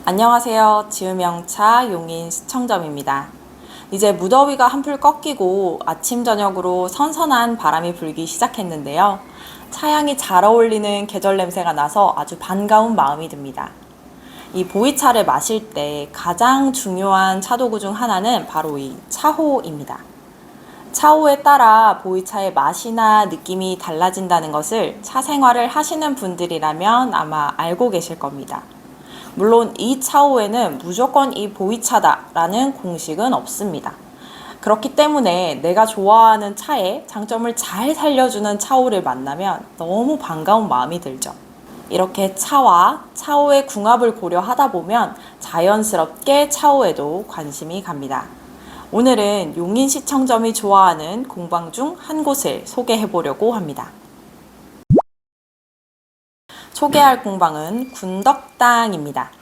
안녕하세요. 지음영차 용인 시청점입니다. 이제 무더위가 한풀 꺾이고 아침 저녁으로 선선한 바람이 불기 시작했는데요. 차향이 잘 어울리는 계절 냄새가 나서 아주 반가운 마음이 듭니다. 이 보이차를 마실 때 가장 중요한 차도구 중 하나는 바로 이 차호입니다. 차호에 따라 보이차의 맛이나 느낌이 달라진다는 것을 차 생활을 하시는 분들이라면 아마 알고 계실 겁니다. 물론 이 차호에는 무조건 이 보이차다라는 공식은 없습니다. 그렇기 때문에 내가 좋아하는 차의 장점을 잘 살려주는 차호를 만나면 너무 반가운 마음이 들죠. 이렇게 차와 차호의 궁합을 고려하다 보면 자연스럽게 차호에도 관심이 갑니다. 오늘은 용인시청점이 좋아하는 공방 중 한 곳을 소개해 보려고 합니다. 소개할 공방은 군덕당입니다.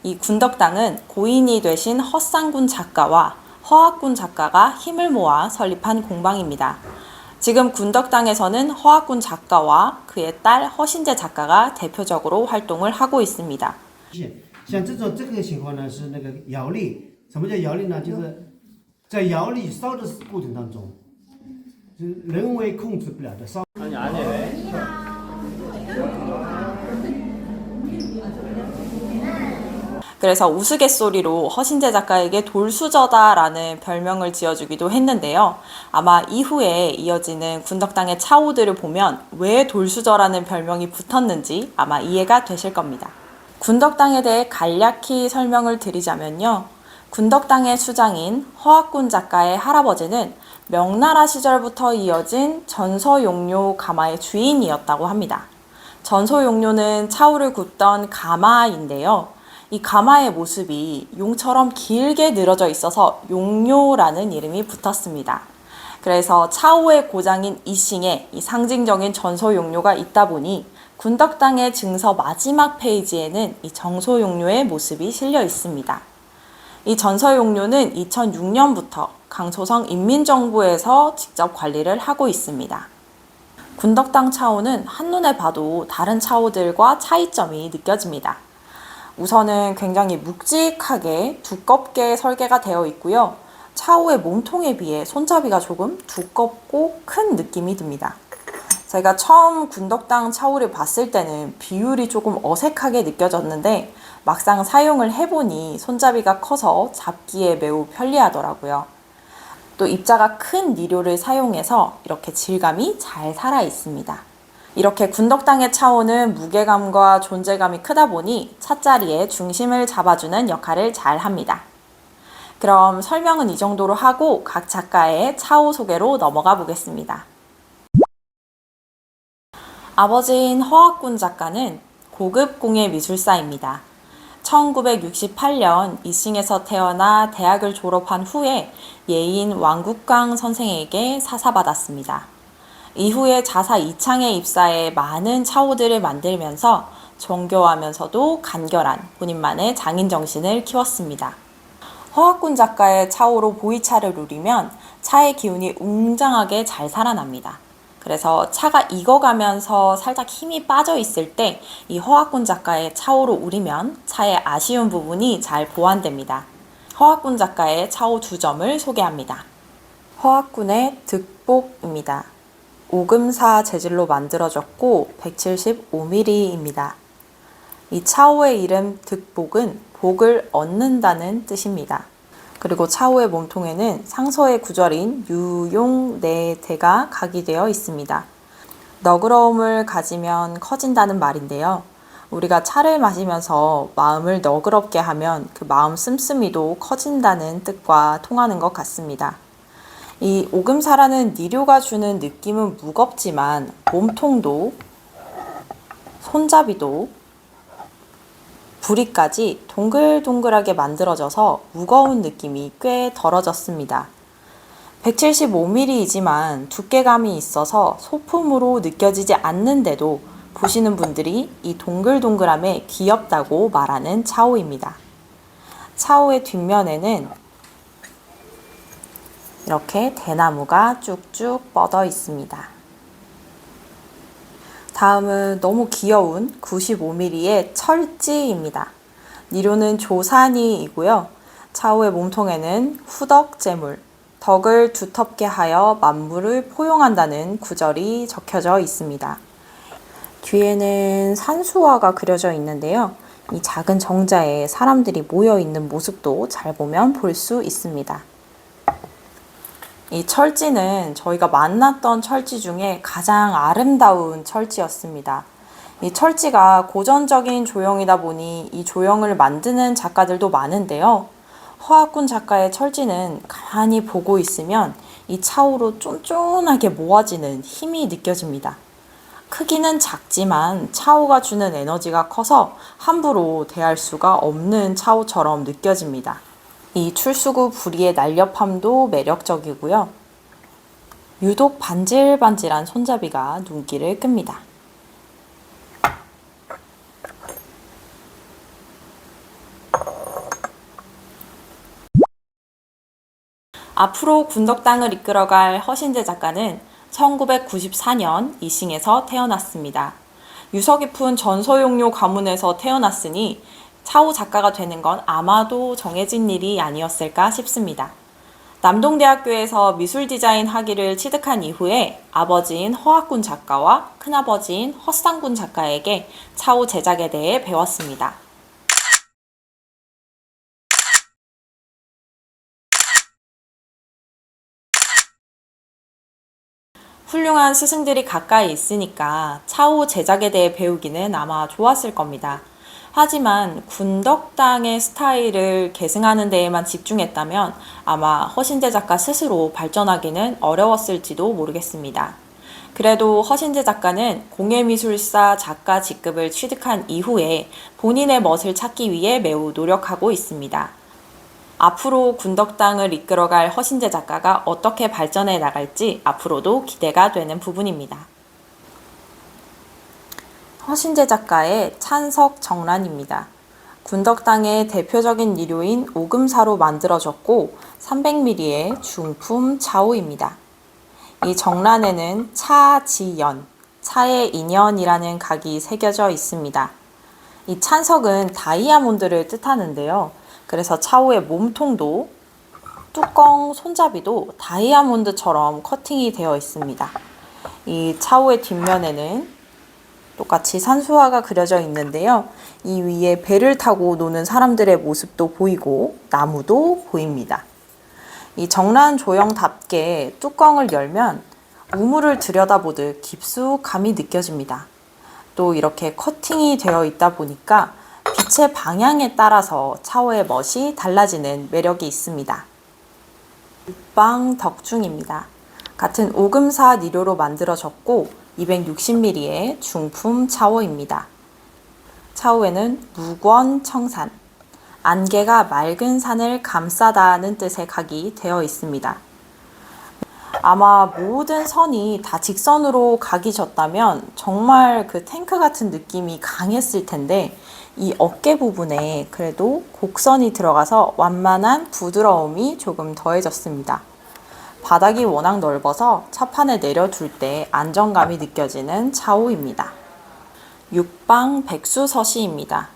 이 군덕당은 고인이 되신 허쌍군 작가와 허학군 작가가 힘을 모아 설립한 공방입니다. 지금 군덕당에서는 허학군 작가와 그의 딸 허신재 작가가 대표적으로 활동을 하고 있습니다. 像这个情况呢，是那个窑力。什么叫窑力呢？就是在窑里烧的过程当中，是人为控制不了的烧。 그래서 우스갯소리로 허신재 작가에게 돌수저다라는 별명을 지어주기도 했는데요. 아마 이후에 이어지는 군덕당의 차호들을 보면 왜 돌수저라는 별명이 붙었는지 아마 이해가 되실 겁니다. 군덕당에 대해 간략히 설명을 드리자면요. 군덕당의 수장인 허학군 작가의 할아버지는 명나라 시절부터 이어진 전서용료 가마의 주인이었다고 합니다. 전서용료는 차호를 굽던 가마인데요. 이 가마의 모습이 용처럼 길게 늘어져 있어서 용료라는 이름이 붙었습니다. 그래서 차호의 고장인 이싱에 이 상징적인 전소용료가 있다 보니 군덕당의 증서 마지막 페이지에는 이 정소용료의 모습이 실려 있습니다. 이 전서용료는 2006년부터 강초성 인민정부에서 직접 관리를 하고 있습니다. 군덕당 차호는 한눈에 봐도 다른 차호들과 차이점이 느껴집니다. 우선은 굉장히 묵직하게 두껍게 설계가 되어 있고요. 차호의 몸통에 비해 손잡이가 조금 두껍고 큰 느낌이 듭니다. 제가 처음 군덕당 차호를 봤을 때는 비율이 조금 어색하게 느껴졌는데 막상 사용을 해보니 손잡이가 커서 잡기에 매우 편리하더라고요. 또 입자가 큰 니료를 사용해서 이렇게 질감이 잘 살아 있습니다. 이렇게 군덕당의 차호는 무게감과 존재감이 크다 보니 차자리에 중심을 잡아주는 역할을 잘 합니다. 그럼 설명은 이 정도로 하고 각 작가의 차호 소개로 넘어가 보겠습니다. 아버지인 허학군 작가는 고급 공예 미술사입니다. 1968년 이싱에서 태어나 대학을 졸업한 후에 예인 왕국강 선생에게 사사받았습니다. 이후에 자사 이창에 입사해 많은 차호들을 만들면서 정교하면서도 간결한 본인만의 장인정신을 키웠습니다. 허학군 작가의 차호로 보이차를 누리면 차의 기운이 웅장하게 잘 살아납니다. 그래서 차가 익어가면서 살짝 힘이 빠져 있을 때 이 허학군 작가의 차호로 우리면 차의 아쉬운 부분이 잘 보완됩니다. 허학군 작가의 차호 2점을 소개합니다. 허학군의 득복입니다. 오금사 재질로 만들어졌고 175mm입니다. 이 차호의 이름 득복은 복을 얻는다는 뜻입니다. 그리고 차호의 몸통에는 상서의 구절인 유용내대가 각이되어 있습니다. 너그러움을 가지면 커진다는 말인데요. 우리가 차를 마시면서 마음을 너그럽게 하면 그 마음 씀씀이도 커진다는 뜻과 통하는 것 같습니다. 이 오금사라는 니료가 주는 느낌은 무겁지만 몸통도 손잡이도 부리까지 동글동글하게 만들어져서 무거운 느낌이 꽤 덜어졌습니다. 175mm이지만 두께감이 있어서 소품으로 느껴지지 않는데도 보시는 분들이 이 동글동글함에 귀엽다고 말하는 차호입니다. 차호의 뒷면에는 이렇게 대나무가 쭉쭉 뻗어 있습니다. 다음은 너무 귀여운 95mm의 철지입니다. 니료는 조산이이고요. 차오의 몸통에는 후덕제물, 덕을 두텁게 하여 만물을 포용한다는 구절이 적혀져 있습니다. 뒤에는 산수화가 그려져 있는데요. 이 작은 정자에 사람들이 모여 있는 모습도 잘 보면 볼 수 있습니다. 이 철지는 저희가 만났던 철지 중에 가장 아름다운 철지였습니다. 이 철지가 고전적인 조형이다 보니 이 조형을 만드는 작가들도 많은데요. 허학군 작가의 철지는 가만히 보고 있으면 이 차오로 쫀쫀하게 모아지는 힘이 느껴집니다. 크기는 작지만 차오가 주는 에너지가 커서 함부로 대할 수가 없는 차오처럼 느껴집니다. 이 출수구 부리의 날렵함도 매력적이고요. 유독 반질반질한 손잡이가 눈길을 끕니다. 앞으로 군덕당을 이끌어갈 허신재 작가는 1994년 이싱에서 태어났습니다. 유서 깊은 전서용료 가문에서 태어났으니 차오 작가가 되는 건 아마도 정해진 일이 아니었을까 싶습니다. 남동대학교에서 미술 디자인 학위를 취득한 이후에 아버지인 허학군 작가와 큰아버지인 허상군 작가에게 차오 제작에 대해 배웠습니다. 훌륭한 스승들이 가까이 있으니까 차오 제작에 대해 배우기는 아마 좋았을 겁니다. 하지만 군덕당의 스타일을 계승하는 데에만 집중했다면 아마 허신재 작가 스스로 발전하기는 어려웠을지도 모르겠습니다. 그래도 허신재 작가는 공예미술사 작가 직급을 취득한 이후에 본인의 멋을 찾기 위해 매우 노력하고 있습니다. 앞으로 군덕당을 이끌어갈 허신재 작가가 어떻게 발전해 나갈지 앞으로도 기대가 되는 부분입니다. 허신재 작가의 찬석 정란입니다. 군덕당의 대표적인 니료인 오금사로 만들어졌고 300mm의 중품 차오입니다. 이 정란에는 차지연, 차의 인연이라는 각이 새겨져 있습니다. 이 찬석은 다이아몬드를 뜻하는데요. 그래서 차오의 몸통도 뚜껑 손잡이도 다이아몬드처럼 커팅이 되어 있습니다. 이 차오의 뒷면에는 똑같이 산수화가 그려져 있는데요. 이 위에 배를 타고 노는 사람들의 모습도 보이고 나무도 보입니다. 이 정란 조형답게 뚜껑을 열면 우물을 들여다보듯 깊숙함이 느껴집니다. 또 이렇게 커팅이 되어 있다 보니까 빛의 방향에 따라서 차오의 멋이 달라지는 매력이 있습니다. 육방 덕중입니다. 같은 오금사 니료로 만들어졌고 260mm의 중품 차오입니다. 차오에는 무권청산, 안개가 맑은 산을 감싸다는 뜻의 각이 되어 있습니다. 아마 모든 선이 다 직선으로 각이 졌다면 정말 그 탱크 같은 느낌이 강했을 텐데 이 어깨 부분에 그래도 곡선이 들어가서 완만한 부드러움이 조금 더해졌습니다. 바닥이 워낙 넓어서 차판에 내려둘 때 안정감이 느껴지는 차오입니다. 육방 백수서시입니다.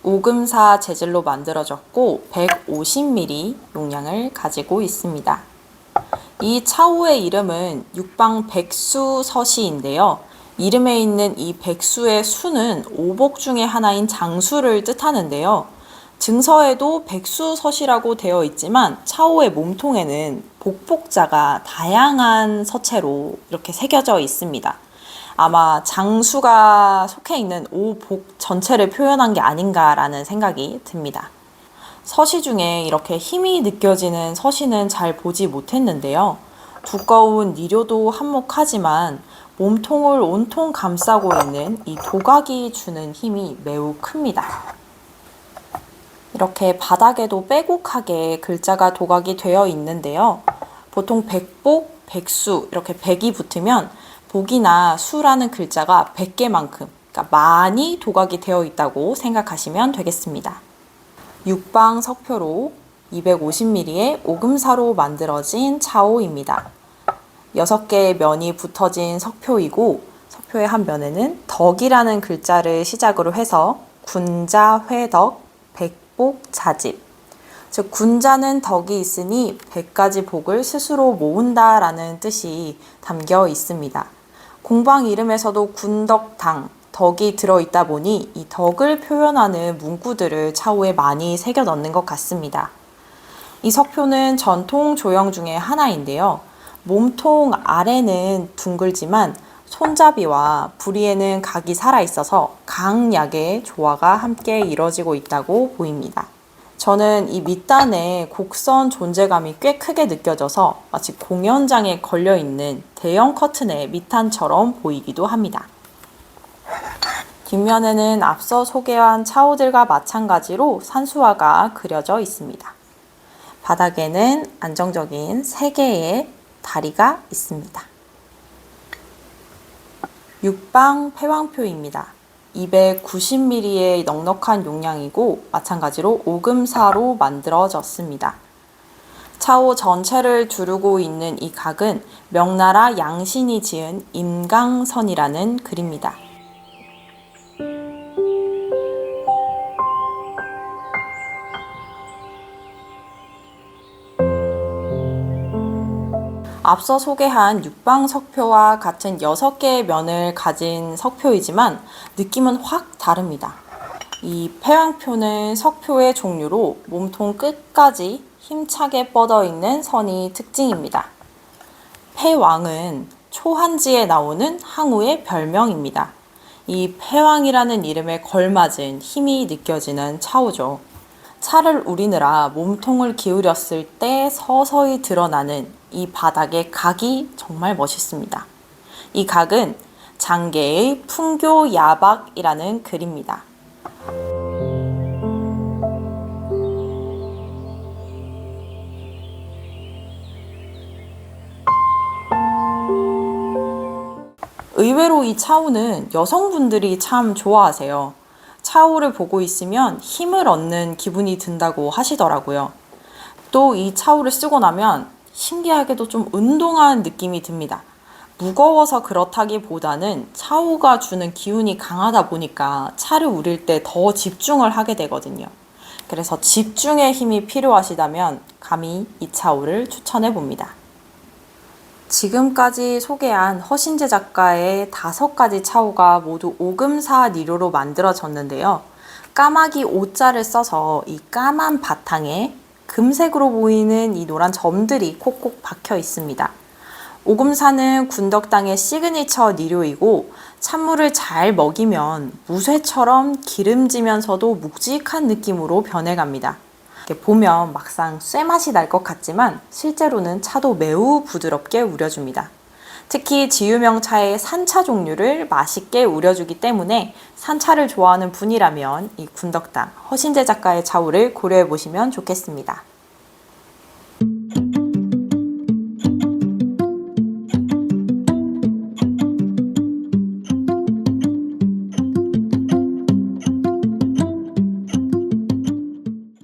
오금사 재질로 만들어졌고 150mm 용량을 가지고 있습니다. 이 차오의 이름은 육방 백수서시인데요. 이름에 있는 이 백수의 수는 오복 중의 하나인 장수를 뜻하는데요. 증서에도 백수서시라고 되어 있지만 차오의 몸통에는 복복자가 다양한 서체로 이렇게 새겨져 있습니다. 아마 장수가 속해 있는 오복 전체를 표현한 게 아닌가라는 생각이 듭니다. 서시 중에 이렇게 힘이 느껴지는 서시는 잘 보지 못했는데요. 두꺼운 니료도 한몫하지만 몸통을 온통 감싸고 있는 이 도각이 주는 힘이 매우 큽니다. 이렇게 바닥에도 빼곡하게 글자가 도각이 되어 있는데요. 보통 백복, 백수 이렇게 백이 붙으면 복이나 수라는 글자가 100개만큼 그러니까 많이 도각이 되어 있다고 생각하시면 되겠습니다. 육방 석표로 250mm의 오금사로 만들어진 차오입니다. 6개의 면이 붙어진 석표이고 석표의 한 면에는 덕이라는 글자를 시작으로 해서 군자, 회덕, 백 복자집. 즉 군자는 덕이 있으니 100가지 복을 스스로 모은다라는 뜻이 담겨 있습니다. 공방 이름에서도 군덕당, 덕이 들어있다 보니 이 덕을 표현하는 문구들을 차후에 많이 새겨 넣는 것 같습니다. 이 석표는 전통 조형 중에 하나인데요. 몸통 아래는 둥글지만 손잡이와 부리에는 각이 살아있어서 강약의 조화가 함께 이뤄지고 있다고 보입니다. 저는 이 밑단에 곡선 존재감이 꽤 크게 느껴져서 마치 공연장에 걸려있는 대형 커튼의 밑단처럼 보이기도 합니다. 뒷면에는 앞서 소개한 차오들과 마찬가지로 산수화가 그려져 있습니다. 바닥에는 안정적인 3개의 다리가 있습니다. 육방 폐왕표입니다. 290ml의 넉넉한 용량이고 마찬가지로 오금사로 만들어졌습니다. 차오 전체를 두르고 있는 이 각은 명나라 양신이 지은 임강선이라는 글입니다. 앞서 소개한 육방 석표와 같은 6개의 면을 가진 석표이지만 느낌은 확 다릅니다. 이 폐왕표는 석표의 종류로 몸통 끝까지 힘차게 뻗어 있는 선이 특징입니다. 폐왕은 초한지에 나오는 항우의 별명입니다. 이 폐왕이라는 이름에 걸맞은 힘이 느껴지는 차오죠. 차를 우리느라 몸통을 기울였을 때 서서히 드러나는 이 바닥의 각이 정말 멋있습니다. 이 각은 장계의 풍교야박이라는 글입니다. 의외로 이 차오는 여성분들이 참 좋아하세요. 차오를 보고 있으면 힘을 얻는 기분이 든다고 하시더라고요. 또 이 차오를 쓰고 나면 신기하게도 좀 운동한 느낌이 듭니다. 무거워서 그렇다기보다는 차오가 주는 기운이 강하다 보니까 차를 우릴 때 더 집중을 하게 되거든요. 그래서 집중의 힘이 필요하시다면 감히 이 차오를 추천해 봅니다. 지금까지 소개한 허신재 작가의 5가지 차오가 모두 오금사 니로로 만들어졌는데요. 까마귀 오자를 써서 이 까만 바탕에 금색으로 보이는 이 노란 점들이 콕콕 박혀 있습니다. 오금사는 군덕당의 시그니처 니료이고 찬물을 잘 먹이면 무쇠처럼 기름지면서도 묵직한 느낌으로 변해갑니다. 보면 막상 쇠맛이 날 것 같지만 실제로는 차도 매우 부드럽게 우려줍니다. 특히 지유명차의 산차 종류를 맛있게 우려주기 때문에 산차를 좋아하는 분이라면 이 군덕당 허신재 작가의 차오를 고려해 보시면 좋겠습니다.